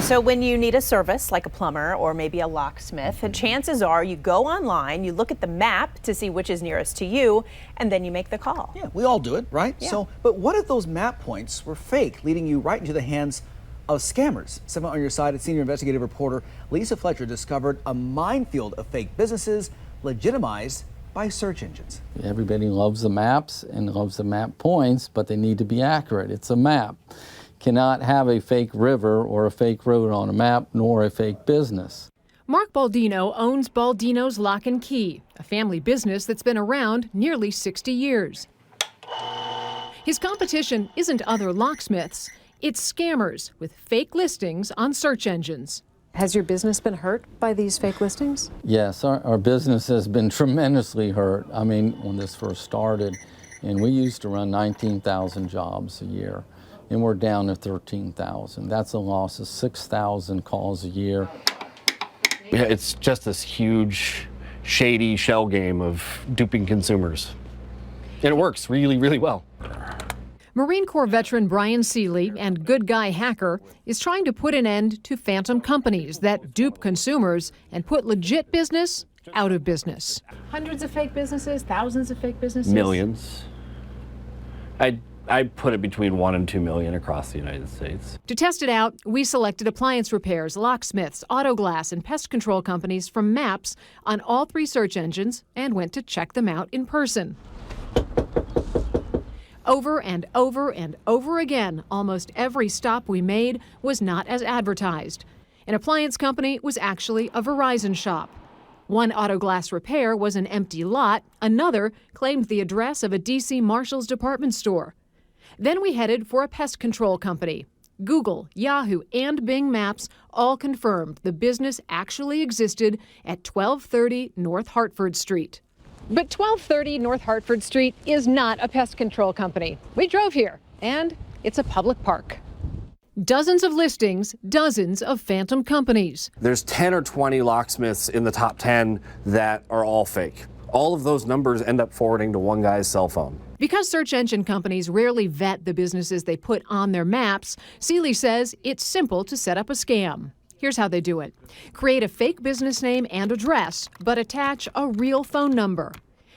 So when you need a service like a plumber or maybe a locksmith, chances are you go online, you look at the map to see which is nearest to you, and then you make the call. Yeah, we all do it, right? Yeah. But what if those map points were fake, leading you right into the hands of scammers? 7 on your side, senior investigative reporter Lisa Fletcher discovered a minefield of fake businesses legitimized by search engines. Everybody loves the maps and loves the map points, but they need to be accurate. It's a map. Cannot have a fake river or a fake road on a map, nor a fake business. Mark Baldino owns Baldino's Lock and Key, a family business that's been around nearly 60 years. His competition isn't other locksmiths, it's scammers with fake listings on search engines. Has your business been hurt by these fake listings? Yes, our business has been tremendously hurt. I mean, when this first started, and we used to run 19,000 jobs a year, and we're down to 13,000. That's a loss of 6,000 calls a year. Yeah, it's just this huge, shady shell game of duping consumers. And it works really, really well. Marine Corps veteran Bryan Seely and good guy hacker is trying to put an end to phantom companies that dupe consumers and put legit business out of business. Hundreds of fake businesses, thousands of fake businesses? Millions. I'd put it between 1 and 2 million across the United States. To test it out, we selected appliance repairs, locksmiths, auto glass, and pest control companies from maps on all 3 search engines and went to check them out in person. Over and over and over again, almost every stop we made was not as advertised. An appliance company was actually a Verizon shop. One auto glass repair was an empty lot. Another claimed the address of a D.C. Marshall's department store. Then we headed for a pest control company. Google, Yahoo, and Bing Maps all confirmed the business actually existed at 1230 North Hartford Street. But 1230 North Hartford Street is not a pest control company. We drove here, and it's a public park. Dozens of listings, dozens of phantom companies. There's 10 or 20 locksmiths in the top 10 that are all fake. All of those numbers end up forwarding to one guy's cell phone. Because search engine companies rarely vet the businesses they put on their maps, Seely says it's simple to set up a scam. Here's how they do it. Create a fake business name and address, but attach a real phone number.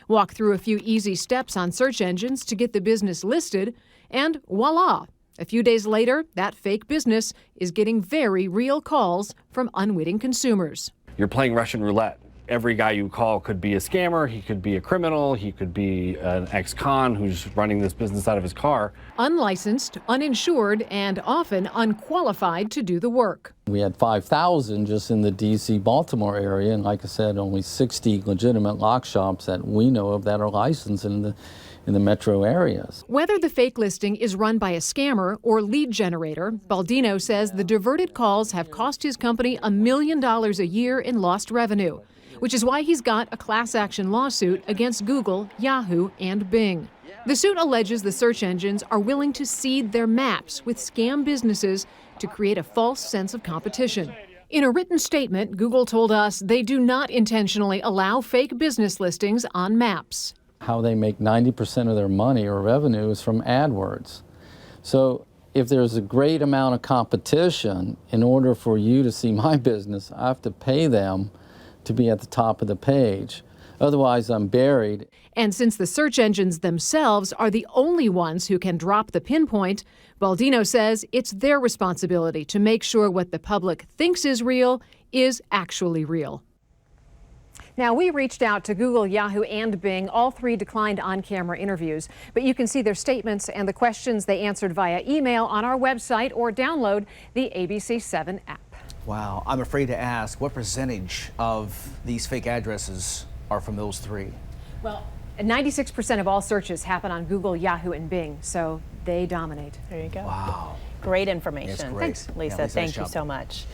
Walk through a few easy steps on search engines to get the business listed, and voila! A few days later, that fake business is getting very real calls from unwitting consumers. You're playing Russian roulette. Every guy you call could be a scammer, he could be a criminal, he could be an ex-con who's running this business out of his car. Unlicensed, uninsured, and often unqualified to do the work. We had 5,000 just in the D.C. Baltimore area, and like I said, only 60 legitimate lock shops that we know of that are licensed in the metro areas. Whether the fake listing is run by a scammer or lead generator, Baldino says the diverted calls have cost his company $1 million a year in lost revenue, which is why he's got a class action lawsuit against Google, Yahoo, and Bing. The suit alleges the search engines are willing to seed their maps with scam businesses to create a false sense of competition. In a written statement, Google told us they do not intentionally allow fake business listings on maps. How they make 90% of their money or revenue is from AdWords. So if there's a great amount of competition, in order for you to see my business, I have to pay them to be at the top of the page. Otherwise, I'm buried. And since the search engines themselves are the only ones who can drop the pinpoint, Baldino says it's their responsibility to make sure what the public thinks is real is actually real. Now, we reached out to Google, Yahoo, and Bing. All 3 declined on-camera interviews, but you can see their statements and the questions they answered via email on our website or download the ABC7 app. Wow, I'm afraid to ask, what percentage of these fake addresses are from those 3? Well, 96% of all searches happen on Google, Yahoo, and Bing, so they dominate. There you go. Wow. Great information. It's great. Thanks, Lisa. Yeah, Lisa, Thank nice you job. so much.